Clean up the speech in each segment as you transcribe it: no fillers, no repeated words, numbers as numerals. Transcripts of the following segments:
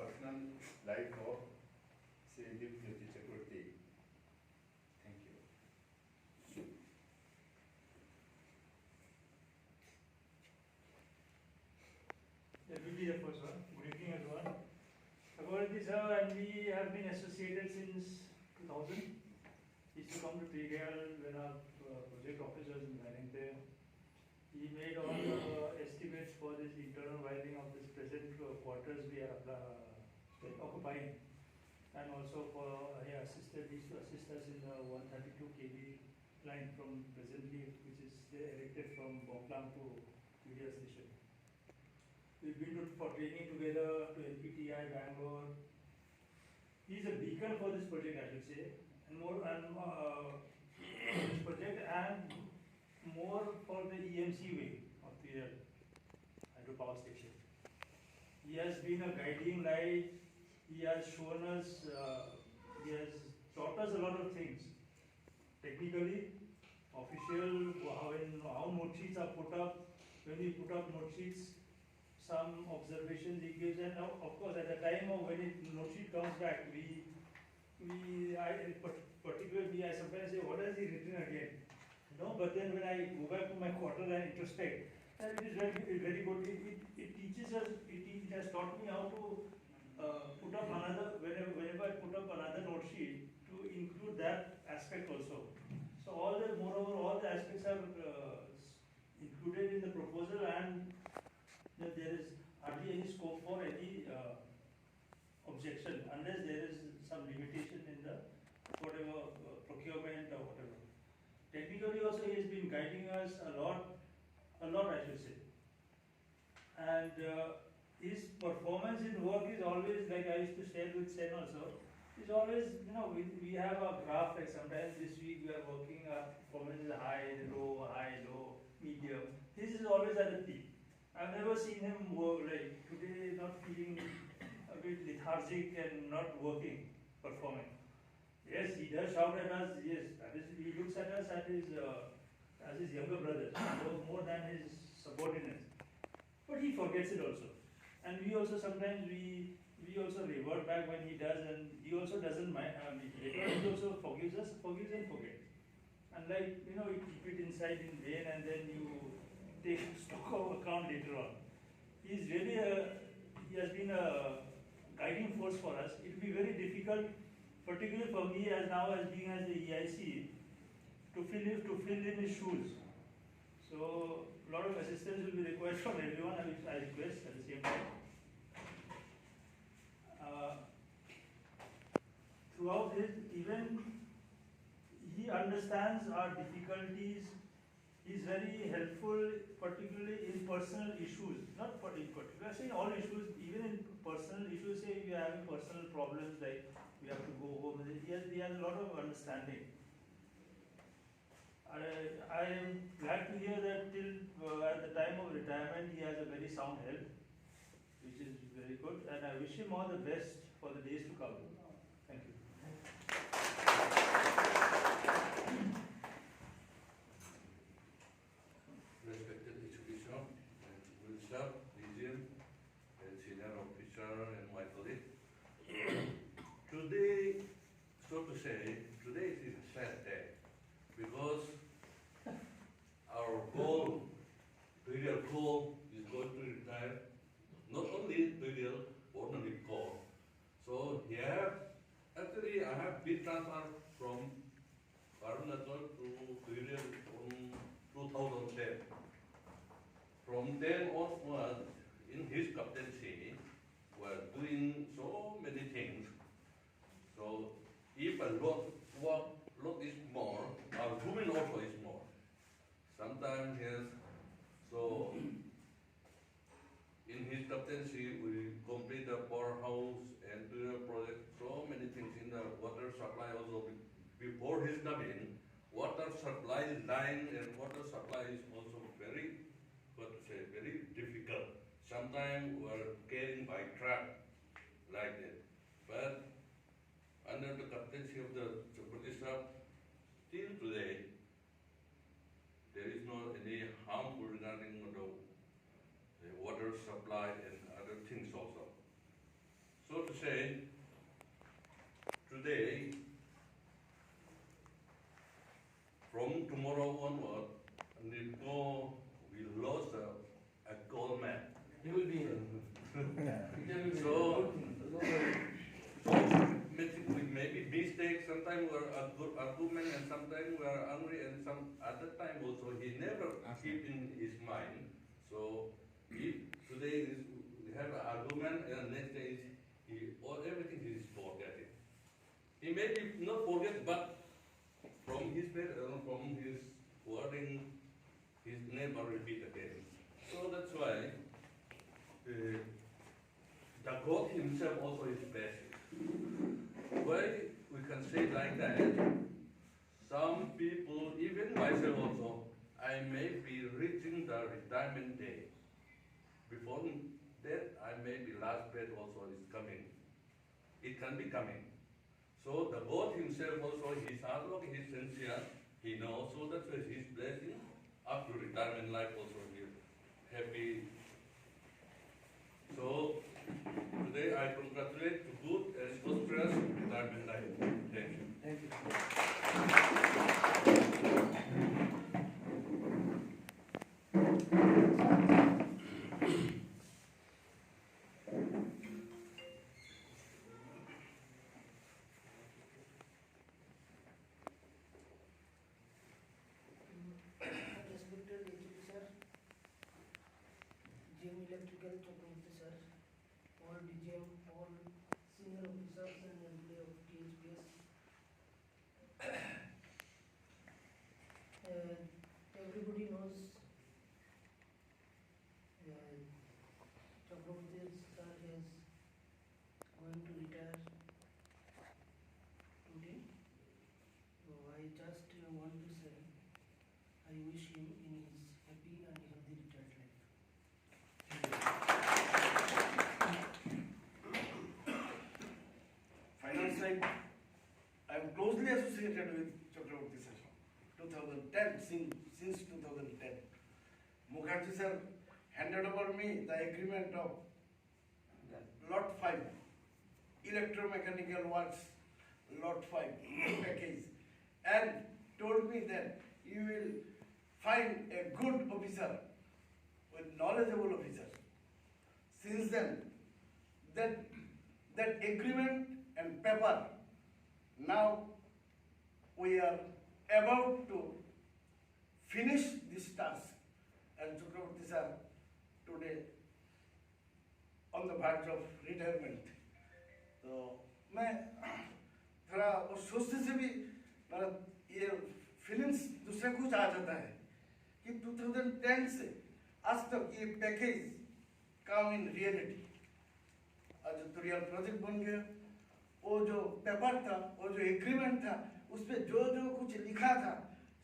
personal life of Sri Dipjyoti Chakraborty. Thank you. That will be the first one. Good evening, everyone. Chakraborty sir and we have been associated since 2000. He used to come to TDL when our project office was in Wellington. He made all the estimates for this internal wiring of this present quarters we are occupying. And also for he used to assist us in the 132 kV line from presently, which is erected from Boklang to TDL station. We've been for training together to LPTI Bangalore. He's a beacon for this project, I should say, and this project and more for the EMC wing of the hydropower station. He has been a guiding light. He has shown us, he has taught us a lot of things. Technically, official, how note sheets are put up. When we put up note sheets, some observations he gives, and of course at the time of when it note sheet comes back, particularly I sometimes say, what has he written again? No, but then when I go back to my quarter and introspect, and it is very good. It teaches us. It has taught me how to put up another. Whenever I put up another note sheet, to include that aspect also. So moreover, all the aspects are included in the proposal, and there is hardly any scope for any objection unless there is some limitation in the whatever procurement or whatever. Technically also he has been guiding us a lot I should say. And his performance in work is always, like I used to share with Sen also, is always, we have a graph, like sometimes this week we are working, our performance is high, low, medium. His is always at the peak. I've never seen him work like today, not feeling a bit lethargic and not working, performing. Yes, he does shout at us. Yes, that is, he looks at us as his younger brother, more than his subordinates. But he forgets it also, and we also sometimes we also revert back when he does, and he also doesn't mind. He also forgives us, forgives and forgets. And like you keep it inside in vain, and then you take stock of account later on. He's really he has been a guiding force for us. It will be very difficult, particularly for me as being as the EIC, to fill in his shoes. So a lot of assistance will be required from everyone, which I request at the same time. Throughout this, even he understands our difficulties. He is very helpful, particularly in personal issues. Not in particular, I say all issues, even in personal issues. Say we are having personal problems, like we have to go home. He has a lot of understanding. I am glad to hear that till at the time of retirement he has a very sound health, which is very good, and I wish him all the best for the days to come. Thank you. Respected Archbishop and Wilshire, Legion, and senior officer and my colleague. Today, so to say, today is a sad day because our goal, real goal, is going to retire. Not only real, ordinary goal. So here, actually, I have been transferred from Arunachal to Real from 2010. From then onward, in his captaincy, we are doing so many things. So if a lot is more, our women also is more. Sometimes yes. So in his captaincy, we complete the powerhouse and do the project. So many things in the water supply also. Before his coming, water supply line and water supply is also very, very difficult. Sometimes we are carrying by truck like that. But under the captaincy of the Chakraborty Sahib, till today, there is no any harm regarding the water supply and other things also. So say, today, from tomorrow onward, Nippo will lose a gold medal. He will be here. So, with maybe mistakes, sometimes we are a good argument and sometimes we are angry and some other time also he never keep in his mind. So if today is, we have an argument and next day is everything he is forgetting. He may be not forget but from his from his wording he never repeat again. So that's why the God himself also is blessing. Why we can say like that? Some people, even myself also, I may be reaching the retirement day. Before that, I may be last breath also is coming. It can be coming. So the God himself also, his hard work, his sincere, he knows. So that's why his blessing up to retirement life also will happy. So today I congratulate to good and prosperous retirement life. Thank you. Thank you. Respected AGP sir, GM Electrical Chakraborty sir, all DGM, all senior officers and employee of THPS. Everybody knows Chakraborty sir is going to retire today. So I just want to say I wish him in his happy and healthy retired life. Finance side, I am closely associated with Chakraborty sir. 2010, since 2010. Mukherjee sir handed over me the agreement of Lot 5, electromechanical works, Lot 5 package, and told me that you will find a good officer, with knowledgeable officer. Since then, that agreement and paper, now we are about to finish this task, and Chakraborty sir today on the verge of retirement. तो मैं थोड़ा वो सोचने से भी मेरा ये feelings दूसरे कुछ आ जाता है कि 2010 से आज तक ये पैकेज काम इन रियलिटी आज तो रियल प्रोजेक्ट बन गया वो जो पेपर था वो जो एग्रीमेंट था उस पे जो जो कुछ लिखा था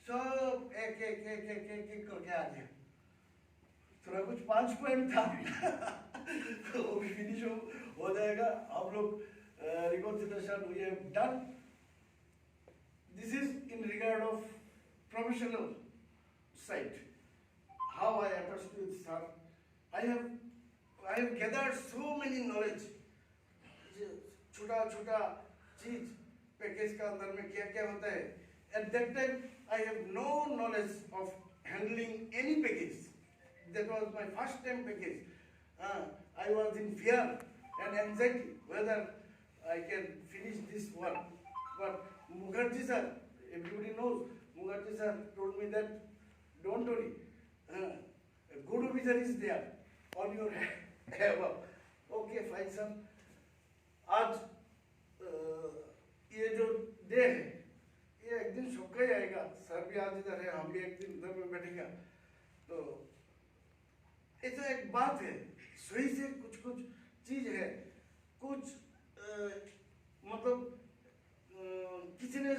सब एक एक एक एक एक एक करके आ गया थोड़ा कुछ 5 पॉइंट था तो वो भी फिनिश हो जाएगा आप लोग reconciliation we have done. This is in regard of professional side. How I attached with sir. I have gathered so many knowledge. छोटा छोटा चीज पैकेज का अंदर में क्या क्या होता है. At that time I have no knowledge of handling any package. That was my first time package. I was in fear and anxiety whether I can finish this work. But Mukherjee sir, everybody knows, Mukherjee sir told me that, don't worry, a good officer is there on your above. Okay, fine sir. आज ये जो day है, ये एक दिन सबका ही आएगा. Sir भी आज इधर है, हम भी एक दिन इधर में बैठेगा. तो ऐसा एक बात है, सही से कुछ कुछ चीज है, कुछ मतलब किसी ने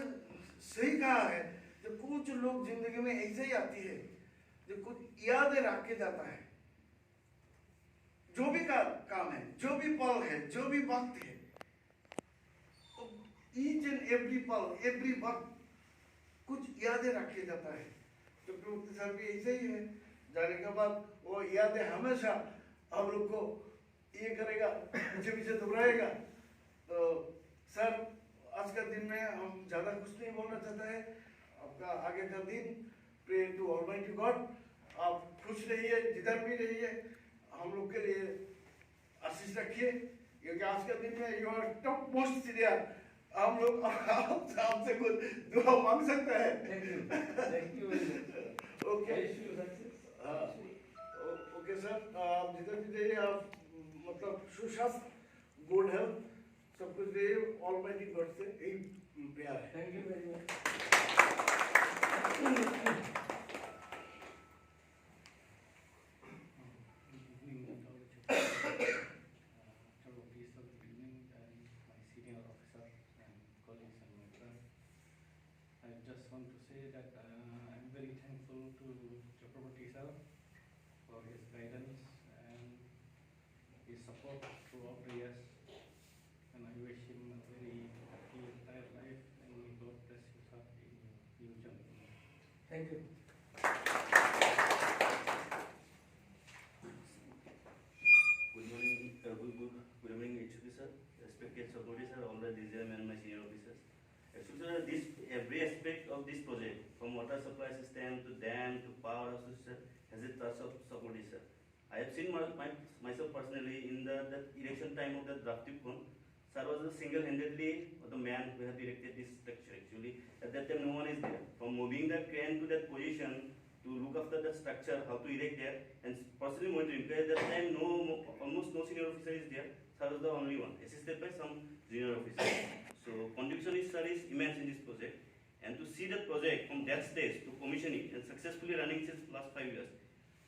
सही कहा है कि कुछ लोग जिंदगी में ऐसे ही आती है जो कुछ यादें रख के जाता है. जो भी काम है, जो भी पल है, जो भी वक्त है, ईच एंड एवरी पल, एवरी वक्त कुछ यादें रख के जाता है. तो प्रवृत्ति सर भी ऐसे ही है. जाने के बाद वो यादें हमेशा हम लोग को ये करेगा, पीछे पीछे दोहराएगा. तो सर आज का दिन में हम ज़्यादा कुछ नहीं बोलना चाहते हैं। आपका आगे का दिन प्रे टू ऑलमाइटी गॉड, आप खुश रहिए, जिधर भी रहिए, हम लोग के लिए आशीष रखिए, क्योंकि आज के दिन में you are top most senior. हम लोग आपसे कुछ दुआ मांग सकते हैं। Thank you very much. Okay Wish you success. Okay sir, आप जिधर भी रहिए, आप मतलब सुस्वास्थ्य, गुड हेल्थ, सब कुछ रहिए, ऑलमाइटी गॉड से यही प्यार है। Thank you very much. Good evening, Dr. Chakraborty sir, good evening, and my senior officer and colleagues and my friends. I just want to say that I'm very thankful to Chakraborty sir for his guidance and his support throughout the years. And I wish him a very happy entire life, and may God bless you sir in your future. Thank you. Good morning, good evening, HOD sir, respected Chakraborty sir, all the DGM and my senior officers. Actually, sir, this every aspect of this project, from water supply system to dam to power house, sir, has a touch of Chakraborty sir. I have seen myself personally in the erection time of the drafting pond. Sir was single-handedly the man who had erected this structure. Actually, at that time no one is there. From moving the crane to that position, to look after the structure, how to erect there, and personally monitoring. Because at that time, almost no senior officer is there. Sir was the only one, assisted by some junior officers. So contribution is sir is immense in this project, and to see the project from that stage to commissioning and successfully running since last 5 years,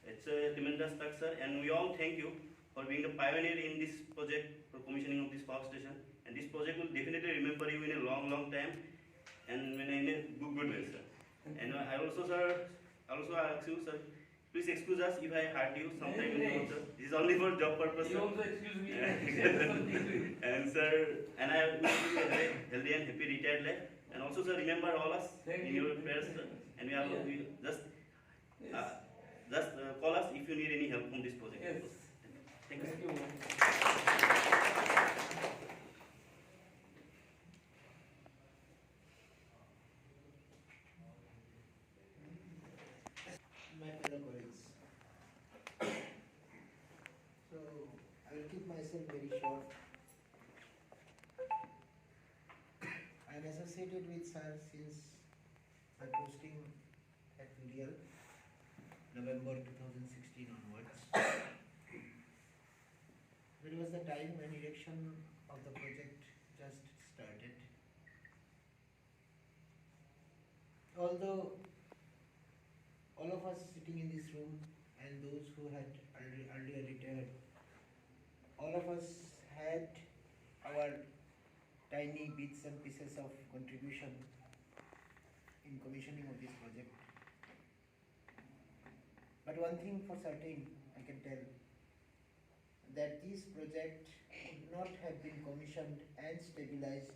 it's a tremendous task, sir. And we all thank you for being the pioneer in this project for commissioning of this power station. And this project will definitely remember you in a long, long time, and in a good way, sir. And I also, sir. Also, I ask you, sir, please excuse us if I hurt you sometime in the future. This is only for job purpose. You Sir. also excuse me. And sir, and I wish you a very healthy and happy retired life. And also, sir, remember all us Thank in you. your prayers, sir. And we are Yeah. we just Yes. call us if you need any help from this project. Yes. Thank you. Thank you. My fellow colleagues. So I will keep myself very short. I am associated with sir since my posting at VDL, November 2016 onwards. That was the time when erection of the project just started. Although all of us sitting in this room and those who had earlier retired, all of us had our tiny bits and pieces of contribution in commissioning of this project. But one thing for certain I can tell, that this project would not have been commissioned and stabilized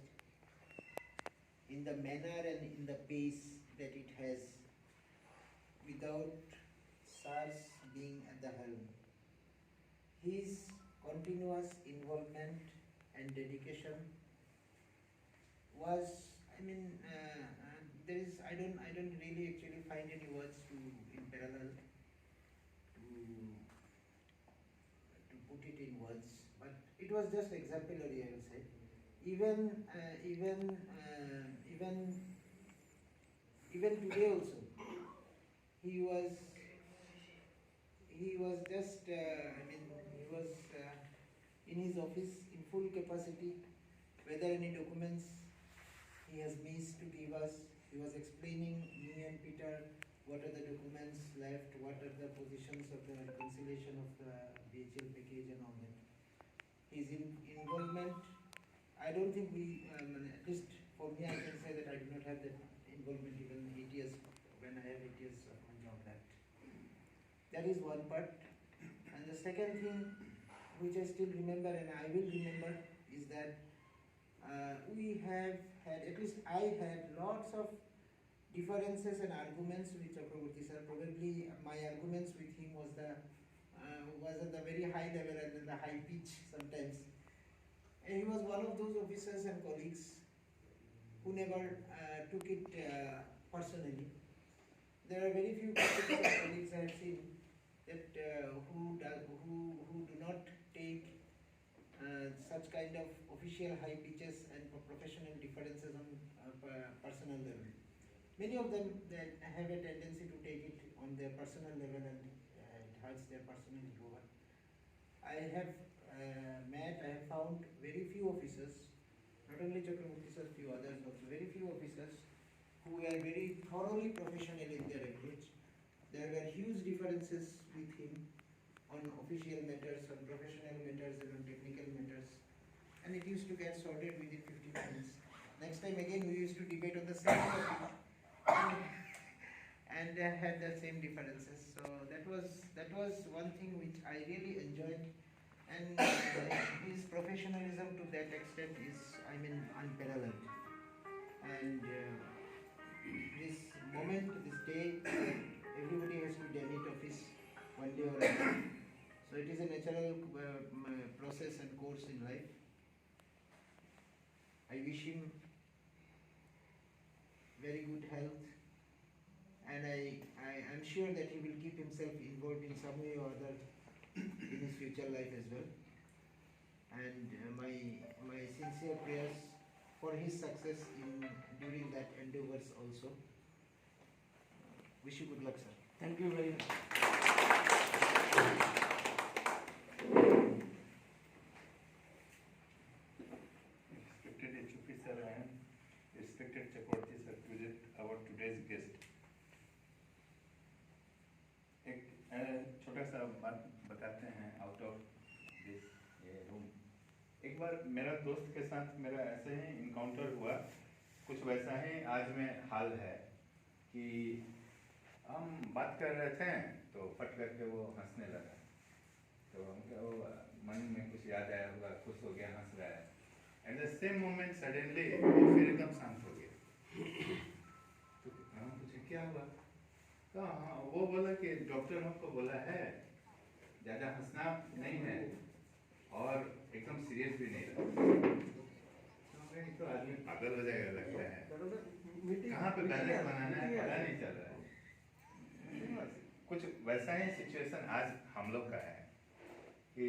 in the manner and in the pace that it has without SARS being at the helm. His continuous involvement and dedication was, I don't really actually find any words in parallel to put it in words, but it was just exemplary, I will say. Even today also, he was just, he was in his office in full capacity. Whether any documents he has missed to give us, he was explaining me and Peter what are the documents left, what are the positions of the reconciliation of the BHL package and all that. His involvement, I don't think at least for me, I can say that I do not have that involvement even 8 years, when I have 8 years of my job left. That is one part. And the second thing, which I still remember and I will remember, is that we have had, at least I had, lots of differences and arguments with Chakraborty sir. Probably my arguments with him was at the very high level and then the high pitch sometimes. he was one of those officers and colleagues who never took it personally. There are very few colleagues I have seen that who do not take such kind of official high pitches and professional differences on personal level. Many of them that have a tendency to take it on their personal level and it hurts their personal ego. I have I have found very few officers, not only Chakraborty sir, few others also, very few officers who were very thoroughly professional in their approach. There were huge differences with him on official matters, on professional matters, and on technical matters. And it used to get sorted within 15 minutes. Next time again we used to debate on the same topic and had the same differences. So that was one thing which I really enjoyed. And his professionalism to that extent is, unparalleled. And this moment, this day, everybody has to demit office one day or another. So it is a natural process and course in life. I wish him very good health, and I am sure that he will keep himself involved in some way or other in his future life as well. And my sincere prayers for his success during that endeavors also. Wish you good luck, sir. Thank you very much. Respected HOP sir and respected Chakraborty sir, present our today's guest. एक छोटा सा बात बताते हैं out of this room. एक बार मेरा दोस्त के साथ मेरा ऐसे ही इनकाउंटर हुआ, कुछ वैसा ही आज में हाल है कि हम बात कर रहे थे तो फट करके वो हंसने लगा। तो उनका वो मन में कुछ याद आया होगा, खुश हो गया, हंस रहा है। At the same moment suddenly फिर एकदम शांत हो गया। तो हम पूछे क्या हुआ? तो हाँ, वो बोला कि डॉक्टर हमको बोला है ज़्यादा हंसना नहीं है और एकदम सीरियस भी नहीं लगता। तो आदमी पागल हो जाएगा लगता है, कहाँ पे बैलेंस बनाना है पता नहीं चल रहा है। कुछ वैसा ही सिचुएशन आज हम लोग का है कि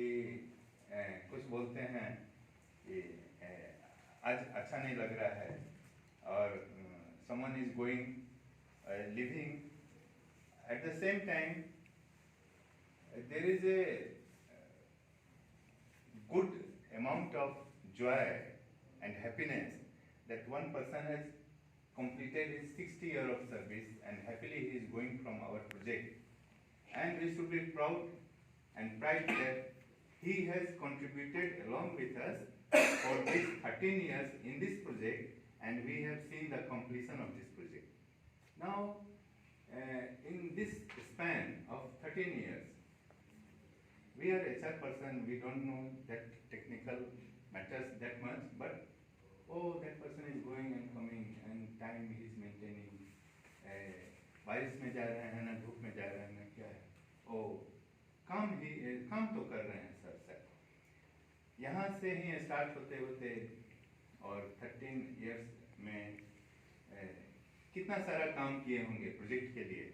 कुछ बोलते हैं कि आज अच्छा नहीं लग रहा है और someone is going living at the same time there is a good amount of joy and happiness that one person has completed his 60 years of service and happily he is going from our project, and we should be proud and pride that he has contributed along with us for these 13 years in this project, and we have seen the completion of this project. Now, in this span of 13 years, we are HR person, we don't know that technical matters that much, but that person is going and coming and time he is maintaining. बारिश में जा रहे हैं ना धूप में जा रहे हैं ना क्या है, काम तो कर रहे हैं सर। यहाँ से ही स्टार्ट होते होते और 13 इयर्स में कितना सारा काम किए होंगे प्रोजेक्ट के लिए।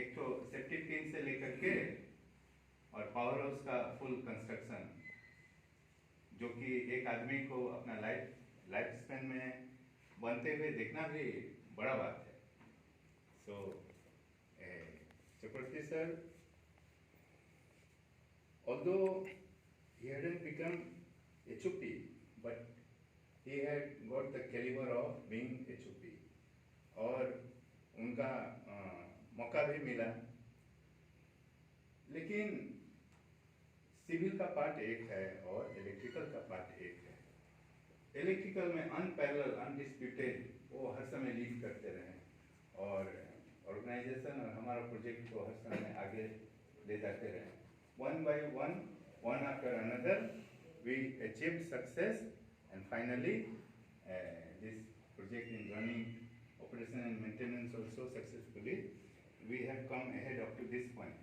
एक तो सेफ्टी पिन से लेकर के और पावर हाउस का फुल कंस्ट्रक्शन, जो कि एक आदमी को अपना लाइफ स्पेन में बनते हुए देखना भी बड़ा बात है। सो Chakraborty sir, although he hadn't become HOP, but he had got the caliber of being HOP और उनका मौका भी मिला। लेकिन सिविल का पार्ट एक है और इलेक्ट्रिकल का पार्ट एक है। इलेक्ट्रिकल में अनपैरेलल अनडिस्प्यूटेड वो हर समय लीड करते रहे और ऑर्गेनाइजेशन और हमारा प्रोजेक्ट को हर समय आगे ले जाते रहे। One by one, one after another, we achieved success, and finally this project is running operation and maintenance also successfully. We have come ahead up to this point.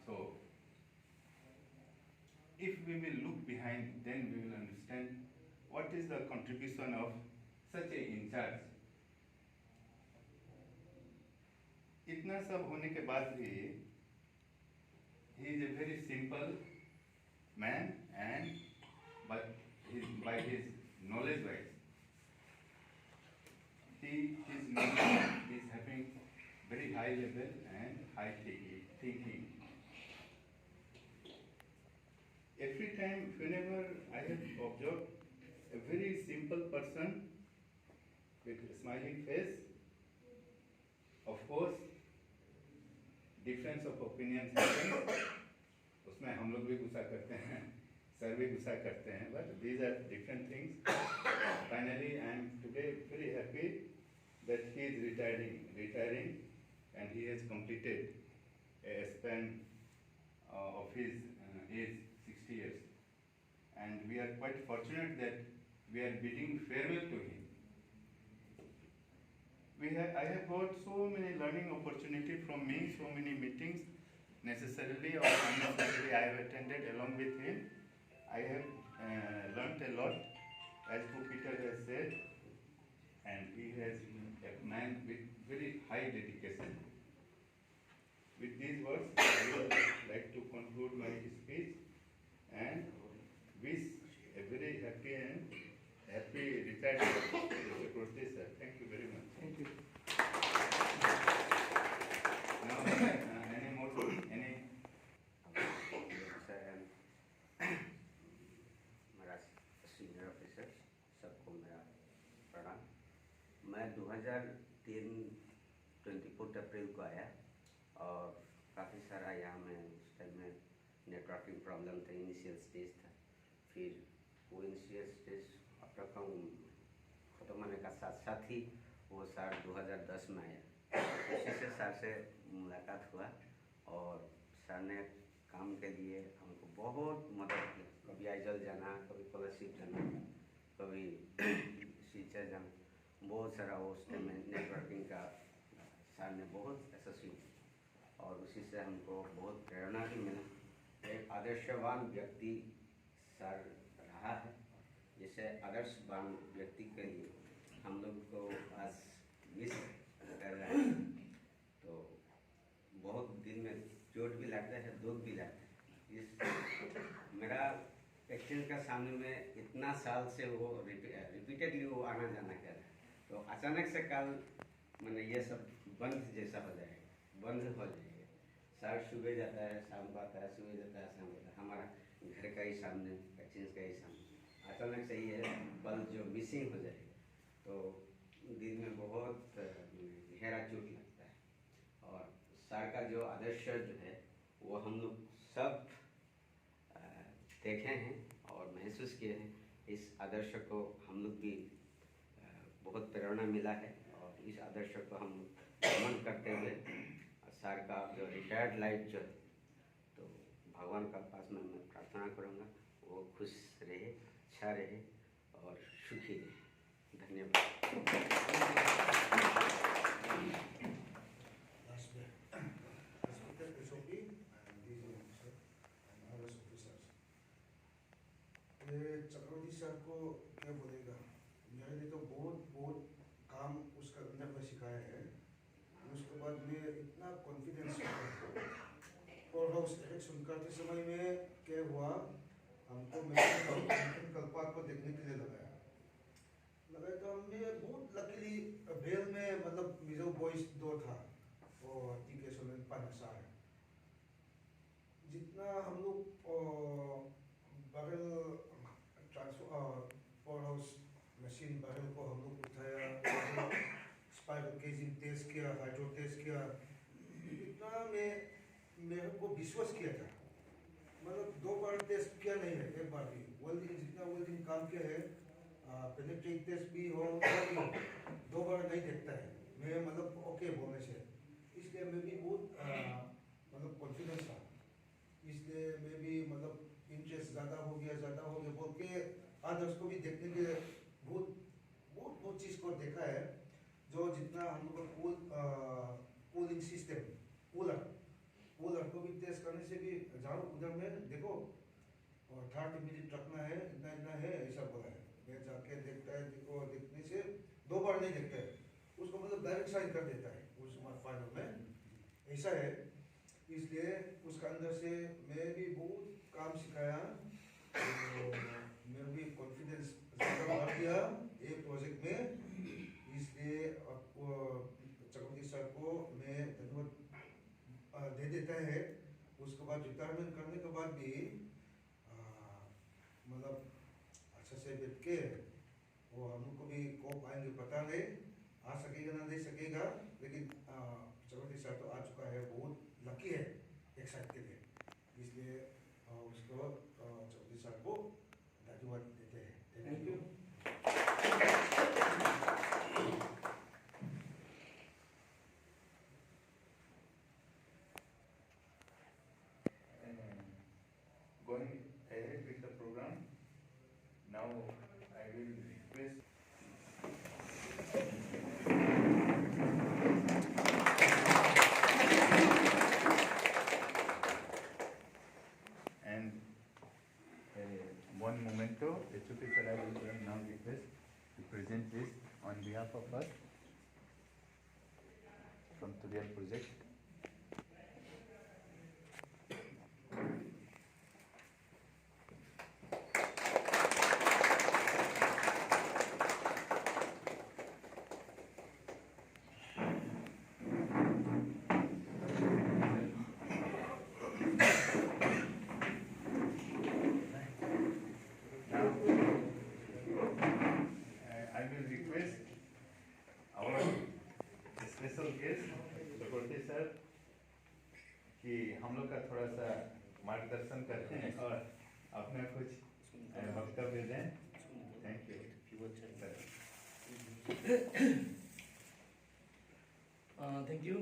So if we will look behind, then we will understand what is the contribution of such a in charge? इतना सब होने के बाद भी he is a very simple man, and but by his knowledge wise, his knowledge is having very high level and high thinking. Every time, whenever I have observed a very simple person with a smiling face, of course, difference of opinions happen. उसमें हम लोग भी गुस्सा करते हैं, sir भी गुस्सा करते हैं, but these are different things. Finally, I am today very happy that he is retiring, and he has completed a span of his age, 60 years. And we are quite fortunate that we are bidding farewell to him. I have got so many learning opportunities from me, so many meetings, necessarily or unnecessarily I have attended along with him. I have learnt a lot, as Peter has said, and he has a man with very high dedication. With these words, I would like to conclude my speech and wish a very happy retirement to Mr. Kurti, sir. Thank you very much. Thank you. Now, any more? मेरा senior officer सबको मेरा प्रणाम। मैं 2003 अप्रैल को आया और काफ़ी सारा यहाँ में उस टाइम में नेटवर्किंग प्रॉब्लम था, इनिशियल स्टेज था। फिर वो इनिशियल स्टेज अपना काम ख़त्म होने का साथ साथ ही वो साल 2010 में आया। उसी से सर से मुलाकात हुआ और सर ने काम के लिए हमको बहुत मदद की। कभी आइजल जाना, कभी स्कॉलरशिप जाना, कभी शिक्षा जाना, बहुत सारा उस टाइम में नेटवर्किंग का सर ने बहुत यशस्वी और उसी से हमको बहुत प्रेरणा भी मिला। एक आदर्शवान व्यक्ति सर रहा है, जैसे आदर्शवान व्यक्ति के लिए हम लोग को आज मिस कर रहे हैं, तो बहुत दिल में चोट भी लगता है, दुख भी लगता है। मेरा एक्शन का सामने में इतना साल से वो रिपीटेडली वो आना जाना कर रहा है, तो अचानक से कल मैंने ये सब बंद जैसा हो जाएगा, बंद हो जाएगा। सर सुबह जाता है, शाम को आता है, सुबह जाता है, शाम को आता है, हमारा घर का ही सामने, एक्शन का ही सामने अचानक से ये पल जो मिसिंग हो जाएगा, तो दिल में बहुत गहरा चोट लगता है। और सर का जो आदर्श जो है वो हम लोग सब देखे हैं और महसूस किए हैं। इस आदर्श को हम लोग भी बहुत प्रेरणा मिला है और इस आदर्श को हम अमल करते हुए सर का जो रिटायर्ड लाइफ जो है, तो भगवान का पास में मैं प्रार्थना करूँगा वो खुश रहे, अच्छा रहे और सुखी रहे। धन्यवाद। चक्रवर्ती सर को क्या बोलेगा, मेरे लिए तो बहुत काम उसका अंदर में सिखाया है। उसके बाद मैं इतना कॉन्फिडेंस और हाउस इलेक्शन करते समय में क्या हुआ, हमको मैकेनिकल पार्क को देखने के लिए लगाया तो मैं बहुत लकीली बेल में मतलब मिजो बॉयज 2 था और टीके सोलन पानसा है। जितना हम लोग बगल पावर हाउस मशीन बैरल को हम लोग उठाया, स्पाइरल केजिंग टेस्ट किया, हाइड्रो टेस्ट किया, इतना मेरे को विश्वास किया था। मतलब 2 बार टेस्ट किया नहीं है, 1 बार भी। वेल्डिंग जितना वेल्डिंग काम किया है, पेनिट्रेट टेस्ट भी हो 2 बार नहीं देखता है मैं, मतलब ओके बोलने से। इसलिए मैं भी बहुत मतलब कॉन्फिडेंस था, इसलिए मैं भी मतलब इंटरेस्ट ज़्यादा हो गया बोल के अदर्स को भी देखने के बहुत चीज़ को देखा है। जो जितना हम लोग का कूलिंग सिस्टम, कूलर को भी टेस्ट करने से भी जाओ उधर में देखो और 30 मिनट रखना है, इतना है ऐसा बोला है। मैं जाके देखता है, और देखने से 2 बार नहीं देखता है, उसको मतलब डायरेक्ट साइन कर देता है उस फाइनल में, ऐसा है। इसलिए उसका अंदर से मैं भी बहुत काम सिखाया, तो मेरा भी कॉन्फिडेंस बढ़ गया एक प्रोजेक्ट में। इसलिए चक्रवर्ती सर को मैं धन्यवाद दे देता है। उसके बाद रिटायरमेंट करने के बाद भी मतलब अच्छा से बैठ के वो हम लोग को भी को पाएंगे पता नहीं, आ सकेगा ना नहीं सकेगा, लेकिन चक्रवर्ती सर तो आ चुका है, बहुत लकी है एक साइड के लिए। इसलिए उसको चक्रवर्ती सर को धन्यवाद देते हैं। Thank you. Going ahead with the program, now I will request and one momento, HOP sir, I will now request to present this on behalf of us from Tudial project. I will request our special guest, Chakraborty sir, कि हम लोग का थोड़ा सा मार्गदर्शन करते हैं और अपना कुछ वक्तव्य दें। Thank you. Thank you.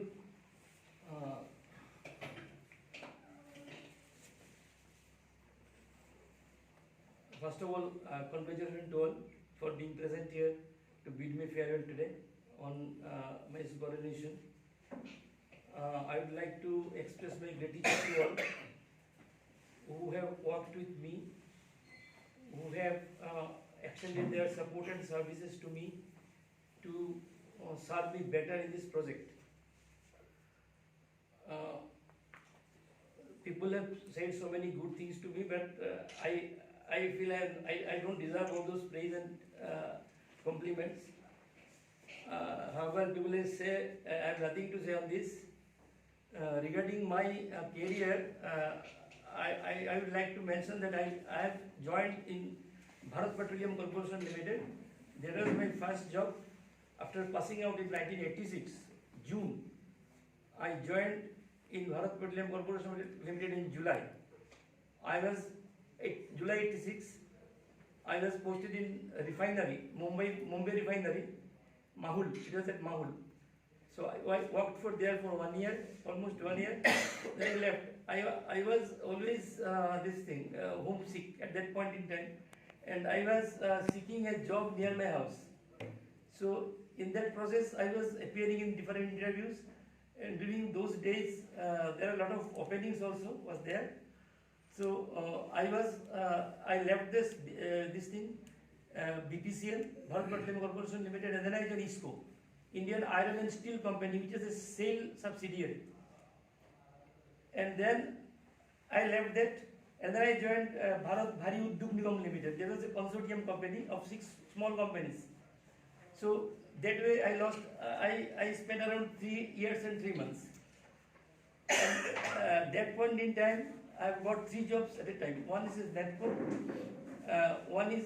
First of all, congratulations to all for being present here to bid me farewell today on my superannuation. I would like to express my gratitude to all who have worked with me, who have extended their support and services to me to serve me better in this project. People have said so many good things to me, but I feel I don't deserve all those praise and compliments. However, people will say, I have nothing to say on this. Regarding my career, I would like to mention that I have joined in Bharat Petroleum Corporation Limited. That was my first job. After passing out in 1986, June, I joined in Bharat Petroleum Corporation Limited in July. July 86, I was posted in refinery, Mumbai refinery, Mahul. It was at Mahul. So I worked for there for 1 year, almost 1 year. Then I left. I was always homesick at that point in time, and I was seeking a job near my house. So in that process, I was appearing in different interviews, and during those days, there are a lot of openings also was there. So I left this BPCL, Bharat Petroleum Corporation Limited, and then I joined ISCO, Indian Iron and Steel Company, which is a SAIL subsidiary. And then I left that, and then I joined Bharat Bhari Udyog Nigam Limited. There was a consortium company of 6 small companies. So that way I spent around 3 years and 3 months. And that point in time, I've got 3 jobs at a time. One is NATCO, one is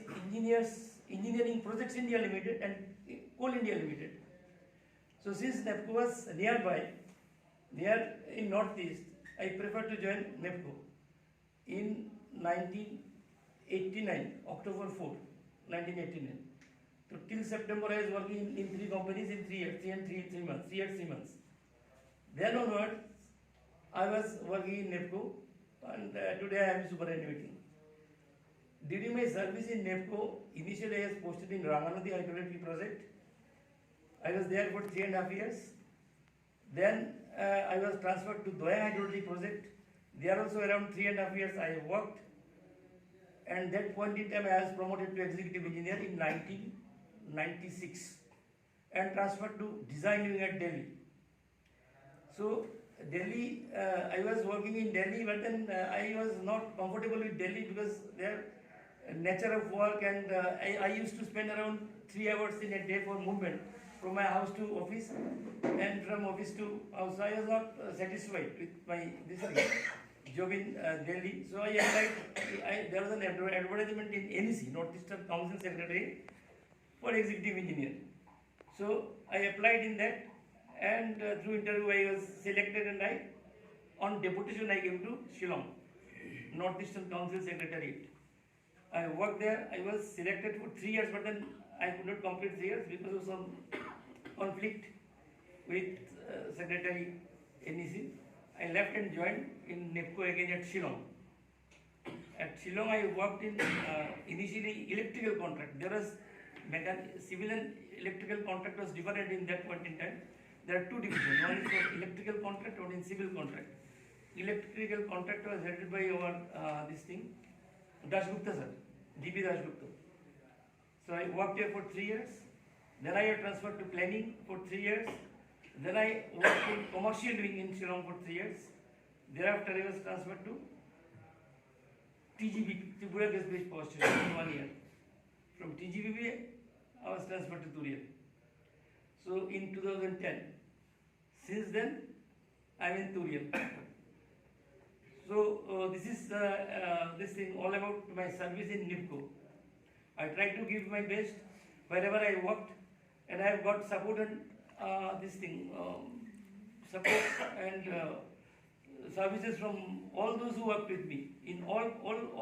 Engineering Projects India Limited, and Coal India Limited. So since NAPCO was nearby, near in Northeast, I prefer to join NAPCO. In 1989, October 4, 1989. So till September I was working in 3 companies in 3 years, 3 months. Then onward, I was working in NAPCO, and today I am superannuating. During my service in NAPCO, initially I was posted in Ramanadi Hydroelectric project. I was there for 3.5 years. Then I was transferred to Doya Hydroelectric project. There also around 3.5 years I worked. and that point in time I was promoted to executive engineer in 1996 and transferred to design wing at Delhi. So Delhi, I was working in Delhi, but then I was not comfortable with Delhi because their nature of work, and I used to spend around 3 hours in a day for movement from my house to office and from office to house. I was not satisfied with my this thing, job in Delhi. So I applied. There was an advertisement in NEC, Northeastern Council Secretary, for executive engineer. So I applied in that, and through interview I was selected, and on deputation I came to Shillong, Northeastern Council Secretariat. I worked there. I was selected for 3 years, but then I could not complete 3 years because of some conflict with Secretary NEC. I left and joined in NEPCO again at Shillong. At Shillong, I worked in initially electrical contract. There was civil and electrical contract was different in that point in time. There are 2 divisions. One is for electrical contract, one is civil contract. Electrical contract was headed by our Dasgupta sir, DP Dasgupta. So I worked here for 3 years. Then I transferred to planning for 3 years. Then I worked in commercial wing in Shillong for 3 years. Thereafter I was transferred to TGB, Tripura Gas Based Power Station, for 1 year. From TGBB, I was transferred to Turiya. So in 2010, since then, I am in Turiya. So this is this thing all about my service in NIPCO. I try to give my best wherever I worked, and I have got support and support and services from all those who worked with me in all